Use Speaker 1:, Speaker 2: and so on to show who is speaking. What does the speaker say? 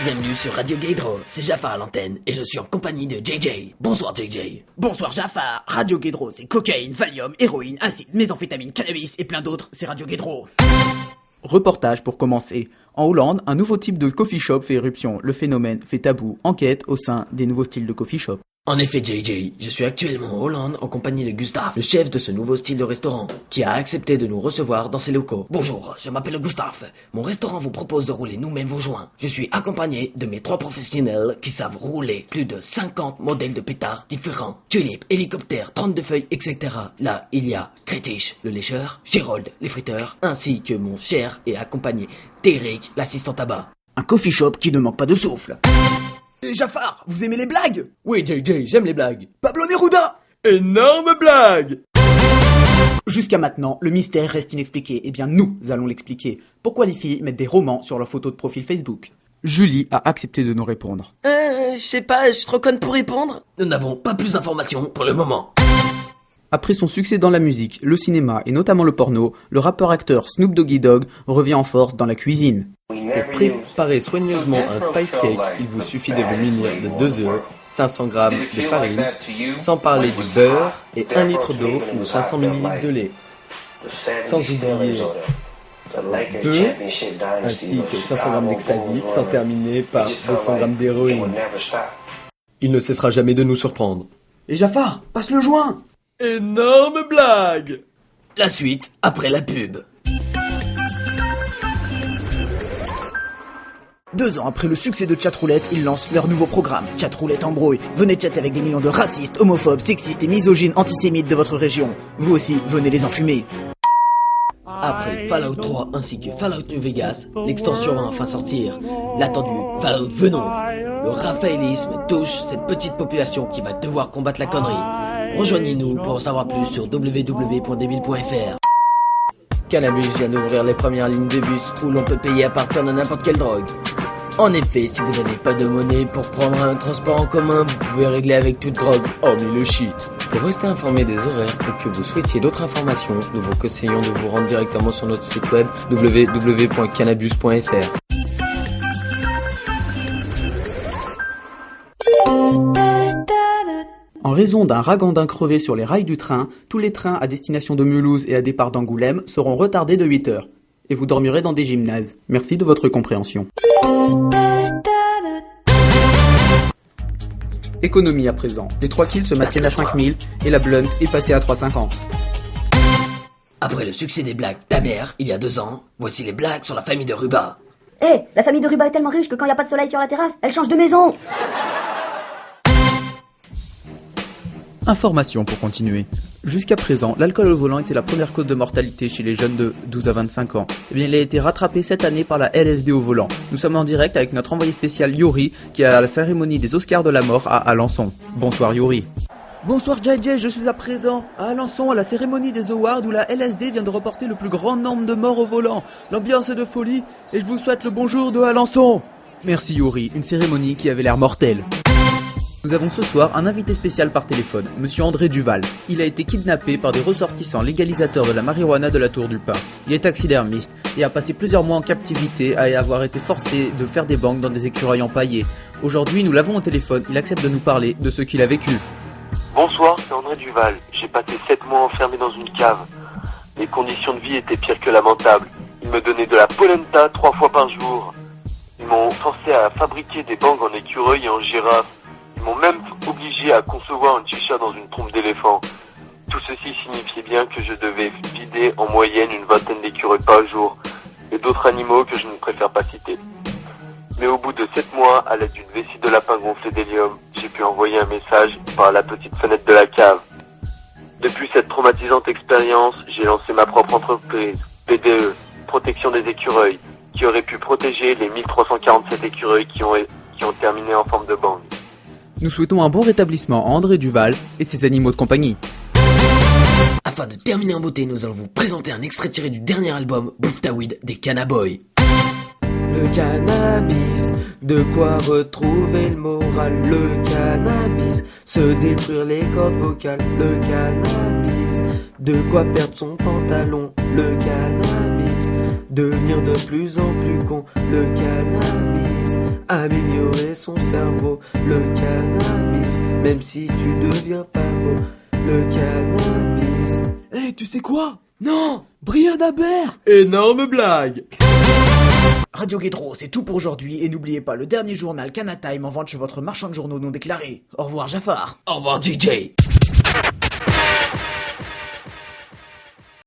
Speaker 1: Bienvenue sur Radio Guédro, c'est Jafar à l'antenne et je suis en compagnie de JJ. Bonsoir JJ.
Speaker 2: Bonsoir Jafar, Radio Guédro c'est cocaïne, valium, héroïne, acide, méthamphétamine, cannabis et plein d'autres, c'est Radio Guédro.
Speaker 3: Reportage pour commencer. En Hollande, un nouveau type de coffee shop fait éruption. Le phénomène fait tabou. Enquête au sein des nouveaux styles de coffee shop.
Speaker 1: En effet JJ, je suis actuellement en Hollande en compagnie de Gustave, le chef de ce nouveau style de restaurant, qui a accepté de nous recevoir dans ses locaux. Bonjour, je m'appelle Gustave. Mon restaurant vous propose de rouler nous-mêmes vos joints. Je suis accompagné de mes 3 professionnels qui savent rouler plus de 50 modèles de pétards différents. Tulip, hélicoptère, 32 feuilles, etc. Là, il y a Crétiche, le lécheur, Gérold, les friteurs, ainsi que mon cher et accompagné Téric, l'assistant tabac.
Speaker 2: Un coffee shop qui ne manque pas de souffle. Jafar, vous aimez les blagues?
Speaker 1: Oui JJ, j'aime les blagues.
Speaker 2: Pablo Neruda!
Speaker 4: Énorme blague!
Speaker 3: Jusqu'à maintenant, le mystère reste inexpliqué. Eh bien, nous allons l'expliquer. Pourquoi les filles mettent des romans sur leurs photos de profil Facebook? Julie a accepté de nous répondre.
Speaker 5: Je sais pas, je suis trop conne pour répondre.
Speaker 1: Nous n'avons pas plus d'informations pour le moment.
Speaker 3: Après son succès dans la musique, le cinéma et notamment le porno, le rappeur-acteur Snoop Doggy Dogg revient en force dans la cuisine.
Speaker 4: Pour préparer soigneusement un spice cake, il vous suffit de vous munir de 2 œufs, 500 g de farine, sans parler du beurre et 1 litre d'eau ou 500 ml de lait. Sans oublier 2 ainsi que 500 g d'ecstasy, sans terminer par 200 g d'héroïne. Il ne cessera jamais de nous surprendre.
Speaker 2: Et Jafar, passe le joint!
Speaker 4: Énorme blague!
Speaker 1: La suite après la pub.
Speaker 2: 2 ans après le succès de Chatroulette, ils lancent leur nouveau programme, Chatroulette Embrouille. Venez chatter avec des millions de racistes, homophobes, sexistes et misogynes antisémites de votre région. Vous aussi, venez les enfumer.
Speaker 1: Après Fallout 3 ainsi que Fallout New Vegas, l'extension va enfin sortir. L'attendu Fallout Venom. Le raphaélisme touche cette petite population qui va devoir combattre la connerie. Rejoignez-nous pour en savoir plus sur www.debile.fr. Cannabis vient d'ouvrir les premières lignes de bus où l'on peut payer à partir de n'importe quelle drogue. En effet, si vous n'avez pas de monnaie pour prendre un transport en commun, vous pouvez régler avec toute drogue, hormis le shit.
Speaker 4: Pour rester informé des horaires ou que vous souhaitiez d'autres informations, nous vous conseillons de vous rendre directement sur notre site web www.cannabis.fr.
Speaker 3: En raison d'un ragandin crevé sur les rails du train, tous les trains à destination de Mulhouse et à départ d'Angoulême seront retardés de 8 heures. Et vous dormirez dans des gymnases. Merci de votre compréhension. Économie à présent. Les 3 kills se maintiennent à 5000 et la blunt est passée à 3,50.
Speaker 1: Après le succès des blagues ta mère, il y a 2 ans, voici les blagues sur la famille de Ruba.
Speaker 6: La famille de Ruba est tellement riche que quand il n'y a pas de soleil sur la terrasse, elle change de maison.
Speaker 3: Information pour continuer. Jusqu'à présent, l'alcool au volant était la première cause de mortalité chez les jeunes de 12 à 25 ans. Eh bien, il a été rattrapé cette année par la LSD au volant. Nous sommes en direct avec notre envoyé spécial Yuri, qui est à la cérémonie des Oscars de la mort à Alençon. Bonsoir Yuri. Bonsoir JJ, je suis à présent à Alençon à la cérémonie des Awards où la LSD vient de reporter le plus grand nombre de morts au volant. L'ambiance est de folie et je vous souhaite le bonjour de Alençon. Merci Yuri, une cérémonie qui avait l'air mortelle. Nous avons ce soir un invité spécial par téléphone, monsieur André Duval. Il a été kidnappé par des ressortissants légalisateurs de la marijuana de la Tour du Pin. Il est taxidermiste et a passé plusieurs mois en captivité à avoir été forcé de faire des banques dans des écureuils empaillés. Aujourd'hui, nous l'avons au téléphone, il accepte de nous parler de ce qu'il a vécu.
Speaker 7: Bonsoir, c'est André Duval. J'ai passé 7 mois enfermé dans une cave. Les conditions de vie étaient pires que lamentables. Ils me donnaient de la polenta 3 fois par jour. Ils m'ont forcé à fabriquer des banques en écureuil et en girafe. Ils m'ont même obligé à concevoir une chicha dans une trompe d'éléphant. Tout ceci signifiait bien que je devais vider en moyenne une 20aine d'écureuils par jour et d'autres animaux que je ne préfère pas citer. Mais au bout de 7 mois, à l'aide d'une vessie de lapin gonflée d'hélium, j'ai pu envoyer un message par la petite fenêtre de la cave. Depuis cette traumatisante expérience, j'ai lancé ma propre entreprise, PDE, Protection des écureuils, qui aurait pu protéger les 1347 écureuils qui ont terminé en forme de bang.
Speaker 3: Nous souhaitons un bon rétablissement à André Duval et ses animaux de compagnie.
Speaker 1: Afin de terminer en beauté, nous allons vous présenter un extrait tiré du dernier album Bouffe ta weed des Cannaboy.
Speaker 5: Le cannabis, de quoi retrouver le moral. Le cannabis, se détruire les cordes vocales. Le cannabis, de quoi perdre son pantalon. Le cannabis, devenir de plus en plus con. Le cannabis, améliorer son cerveau. Le cannabis, même si tu deviens pas beau. Le cannabis.
Speaker 2: Eh, tu sais quoi? Non, Brian Habert.
Speaker 5: Énorme blague.
Speaker 2: Radio Guédro, c'est tout pour aujourd'hui, et n'oubliez pas le dernier journal Canatime en vente chez votre marchand de journaux non déclaré. Au revoir Jafar.
Speaker 1: Au revoir DJ.